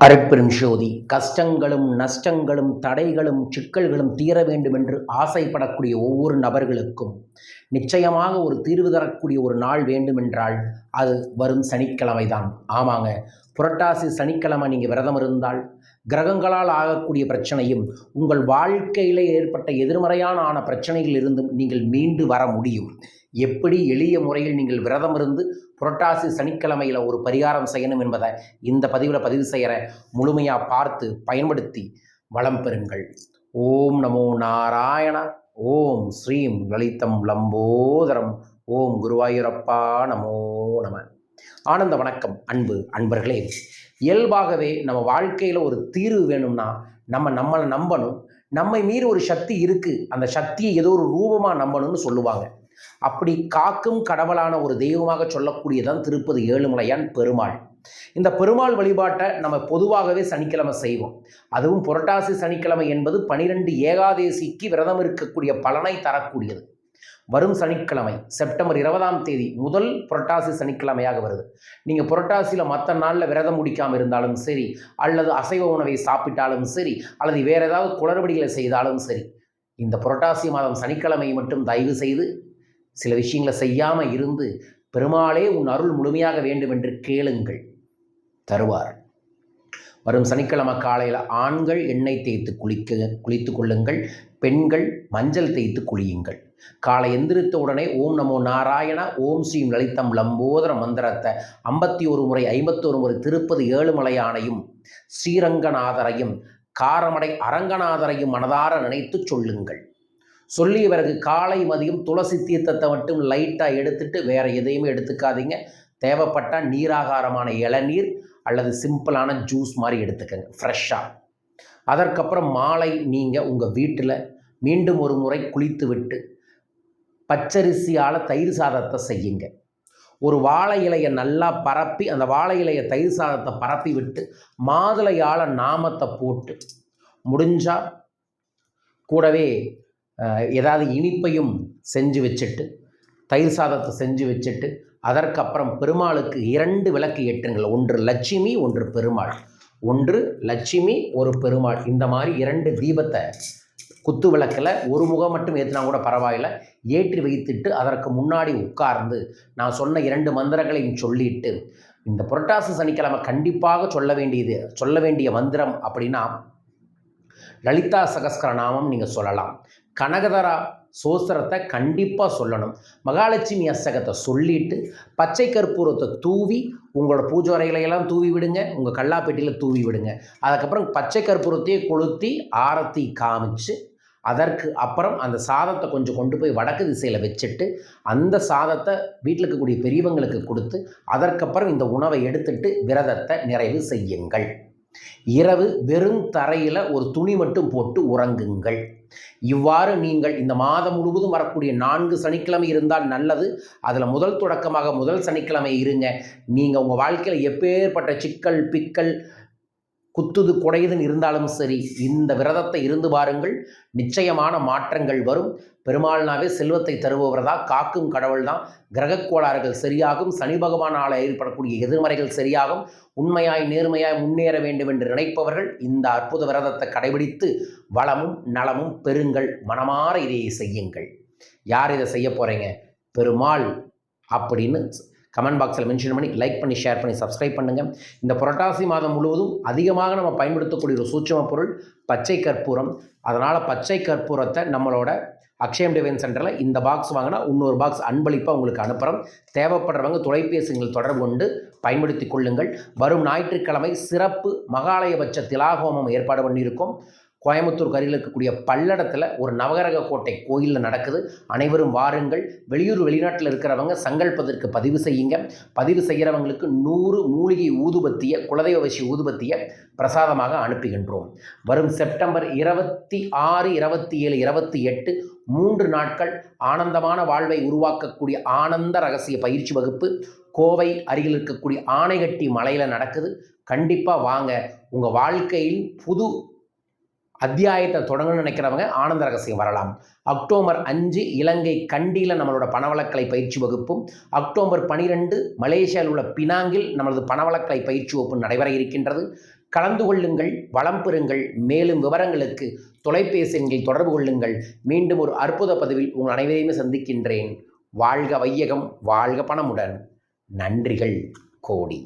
அருட்பெரும் ஜோதி. கஷ்டங்களும் நஷ்டங்களும் தடைகளும் சிக்கல்களும் தீர வேண்டும் என்று ஆசைப்படக்கூடிய ஒவ்வொரு நபர்களுக்கும் நிச்சயமாக ஒரு தீர்வு தரக்கூடிய ஒரு நாள் வேண்டுமென்றால் அது வரும் சனிக்கிழமை தான். ஆமாங்க, புரட்டாசி சனிக்கிழமை நீங்கள் விரதம் இருந்தால் கிரகங்களால் ஆகக்கூடிய பிரச்சனையும் உங்கள் வாழ்க்கையில் ஏற்பட்ட எதிர்மறையான பிரச்சனைகள் இருந்தும் நீங்கள் மீண்டு வர முடியும். எப்படி எளிய முறையில் நீங்கள் விரதம் இருந்து புரட்டாசி சனிக்கிழமையில் ஒரு பரிகாரம் செய்யணும் என்பதை இந்த பதிவில் பதிவு செய்கிற முழுமையாக பார்த்து பயன்படுத்தி வளம் பெறுங்கள். ஓம் நமோ நாராயண. ஓம் ஸ்ரீம் லலிதம் லம்போதரம். ஓம் குருவாயூரப்பா நமோ நம. ஆனந்த வணக்கம் அன்பர்களே. இயல்பாகவே நம்ம வாழ்க்கையில் ஒரு தீர்வு வேணும்னா நம்மளை நம்பணும். நம்மை மீறி ஒரு சக்தி இருக்குது, அந்த சக்தியை ஏதோ ஒரு ரூபமாக நம்பணும்னு சொல்லுவாங்க. அப்படி காக்கும் கடவுளான ஒரு தெய்வமாக சொல்லக்கூடியதான் திருப்பதி ஏழுமலையான் பெருமாள். இந்த பெருமாள் வழிபாட்டை நம்ம பொதுவாகவே சனிக்கிழமை செய்வோம். அதுவும் புரட்டாசி சனிக்கிழமை என்பது 12 ஏகாதேசிக்கு விரதம் இருக்கக்கூடிய பலனை தரக்கூடியது. வரும் சனிக்கிழமை செப்டம்பர் 20ஆம் தேதி முதல் புரட்டாசி சனிக்கிழமையாக வருது. நீங்கள் புரட்டாசியில் மற்ற நாளில் விரதம் முடிக்காமல் இருந்தாலும் சரி, அல்லது அசைவ உணவை சாப்பிட்டாலும் சரி, அல்லது வேறு ஏதாவது குளறுபடிகளை செய்தாலும் சரி, இந்த புரட்டாசி மாதம் சனிக்கிழமை மட்டும் தயவு செய்து சில விஷயங்களை செய்யாமல் இருந்து பெருமாளே உன் அருள் முழுமையாக வேண்டும் என்று கேளுங்கள், தருவார். வரும் சனிக்கிழமை காலையில் ஆண்கள் எண்ணெய் தேய்த்து குளித்து கொள்ளுங்கள், பெண்கள் மஞ்சள் தேய்த்து குளியுங்கள். காலை எந்திரித்த உடனே ஓம் நமோ நாராயண, ஓம் ஸ்ரீம் லலிதம் லம்போதர மந்திரத்தை 51 முறை 51 முறை திருப்பதி ஏழுமலையானையும் ஸ்ரீரங்கநாதரையும் காரமடை அரங்கநாதரையும் மனதார நினைத்து சொல்லுங்கள். சொல்லிய பிறகு காலை மதியம் துளசி தீர்த்தத்தை மட்டும் லைட்டாக எடுத்துட்டு வேறு எதையுமே எடுத்துக்காதீங்க. தேவைப்பட்டால் நீராகாரமான இளநீர் அல்லது சிம்பிளான ஜூஸ் மாதிரி எடுத்துக்கங்க ஃப்ரெஷ்ஷாக. அதற்கப்புறம் மாலை நீங்கள் உங்கள் வீட்டில் மீண்டும் ஒரு முறை குளித்து விட்டு பச்சரிசியால் தயிர் சாதத்தை செய்யுங்க. ஒரு வாழை இலையை நல்லா பரப்பி அந்த வாழை இலையை தயிர் சாதத்தை பரப்பி விட்டு மாதுளையால் நாமத்தை போட்டு முடிஞ்சால் கூடவே ஏதாவது இனிப்பையும் செஞ்சு வச்சுட்டு தயிர் சாதத்தை செஞ்சு வச்சுட்டு அதற்கப்புறம் பெருமாளுக்கு 2 விளக்கு ஏற்றுங்கள். ஒன்று லட்சுமி, ஒன்று பெருமாள். ஒன்று லட்சுமி, ஒரு பெருமாள். இந்த மாதிரி 2 தீபத்தை குத்து விளக்கில் ஒரு முகம் மட்டும் ஏற்றினா கூட பரவாயில்ல, ஏற்றி வைத்துட்டு அதற்கு முன்னாடி உட்கார்ந்து நான் சொன்ன 2 மந்திரங்களையும் சொல்லிட்டு, இந்த புரட்டாசி சனிக்கிழமை கண்டிப்பாக சொல்ல வேண்டிய மந்திரம் அப்படின்னா லலிதா சகஸ்கர நாமம் நீங்கள் சொல்லலாம். கனகதரா சோஸ்திரத்தை கண்டிப்பாக சொல்லணும். மகாலட்சுமி அஷ்டகத்தை சொல்லிட்டு பச்சை கற்பூரத்தை தூவி உங்களோட பூஜை அறையிலையெல்லாம் தூவி விடுங்க, உங்கள் கல்லாப்பெட்டியில் தூவி விடுங்க. அதுக்கப்புறம் பச்சை கற்பூரத்தையே கொளுத்தி ஆரத்தி காமிச்சு அதற்கு அப்புறம் அந்த சாதத்தை கொஞ்சம் கொண்டு போய் வடக்கு திசையில் வச்சுட்டு அந்த சாதத்தை வீட்டில் இருக்கக்கூடிய பெரியவங்களுக்கு கொடுத்து அதற்கப்புறம் இந்த உணவை எடுத்துட்டு விரதத்தை நிறைவு செய்யுங்கள். இரவு வெறும் தரையில் ஒரு துணி மட்டும் போட்டு உறங்குங்கள். இவ்வாறு நீங்கள் இந்த மாதம் முழுவதும் வரக்கூடிய 4 சனிக்கிழமை இருந்தால் நல்லது. அதில் முதல் தொடக்கமாக முதல் சனிக்கிழமை இருங்க. நீங்கள் உங்கள் வாழ்க்கையில் எப்பேற்பட்ட சிக்கல் பிக்கல் குத்துது குடையுதுன்னு இருந்தாலும் சரி, இந்த விரதத்தை இருந்து பாருங்கள், நிச்சயமான மாற்றங்கள் வரும். பெருமாள்னாவே செல்வத்தை தருபவர் தான், காக்கும் கடவுள் தான். கிரகக்கோளாறுகள் சரியாகும், சனி பகவானால் ஏற்படக்கூடிய எதிர்மறைகள் சரியாகும். உண்மையாய் நேர்மையாய் முன்னேற வேண்டும் என்று நினைப்பவர்கள் இந்த அற்புத விரதத்தை கடைபிடித்து வளமும் நலமும் பெறுங்கள். மனமாற இதை செய்யுங்கள். யார் இதை செய்ய போகிறீங்க? பெருமாள் அப்படின்னு கமெண்ட் பாக்ஸில் மென்ஷன் பண்ணி லைக் பண்ணி ஷேர் பண்ணி சப்ஸ்கிரைப் பண்ணுங்கள். இந்த புரட்டாசி மாதம் முழுவதும் அதிகமாக நம்ம பயன்படுத்தக்கூடிய ஒரு சூட்சும பொருள் பச்சை கற்பூரம். அதனால் பச்சை கற்பூரத்தை நம்மளோட அக்ஷயம் டிவைன் சென்டரில் இந்த பாக்ஸ் வாங்கினா இன்னொரு பாக்ஸ் அன்பளிப்பாக உங்களுக்கு அனுப்புகிறோம். தேவைப்படுறவங்க தொலைபேசிகள் தொடர்பு கொண்டு பயன்படுத்தி கொள்ளுங்கள். வரும் ஞாயிற்றுக்கிழமை சிறப்பு மகாலயபட்ச திலாகோமம் ஏற்பாடு பண்ணியிருக்கோம். கோயம்புத்தூர் அருகில் இருக்கக்கூடிய பல்லடத்தில் ஒரு நவகிரக கோட்டை கோயிலில் நடக்குது. அனைவரும் வாருங்கள். வெளியூர் வெளிநாட்டில் இருக்கிறவங்க சங்கல்பதற்கு பதிவு செய்யுங்க. பதிவு செய்கிறவங்களுக்கு 100 மூலிகை ஊதுபத்தியை, குலதெய்வ வசி ஊதுபத்தியை பிரசாதமாக அனுப்புகின்றோம். வரும் செப்டம்பர் 26, 27, 28 3 நாட்கள் ஆனந்தமான வாழ்வை உருவாக்கக்கூடிய ஆனந்த ரகசிய பயிற்சி வகுப்பு கோவை அருகில் இருக்கக்கூடிய ஆனைகட்டி மலையில் நடக்குது. கண்டிப்பாக வாங்க. உங்கள் வாழ்க்கையில் புது அத்தியாயத்தை தொடங்கணும்னு நினைக்கிறவங்க ஆனந்த ரகசியம் வரலாம். அக்டோபர் 5 இலங்கை கண்டியில் நம்மளோட பணவளக்கலை பயிற்சி வகுப்பும், அக்டோபர் 12 மலேசியாவில் உள்ள பினாங்கில் நம்மளது பணவளக்கலை பயிற்சி வகுப்பு நடைபெற இருக்கின்றது. கலந்து கொள்ளுங்கள், வளம் பெறுங்கள். மேலும் விவரங்களுக்கு தொலைபேசி எண்ணில் தொடர்பு கொள்ளுங்கள். மீண்டும் ஒரு அற்புத பதிவில் உங்கள் அனைவரையுமே சந்திக்கின்றேன். வாழ்க வையகம், வாழ்க பணமுடன். நன்றிகள் கோடி.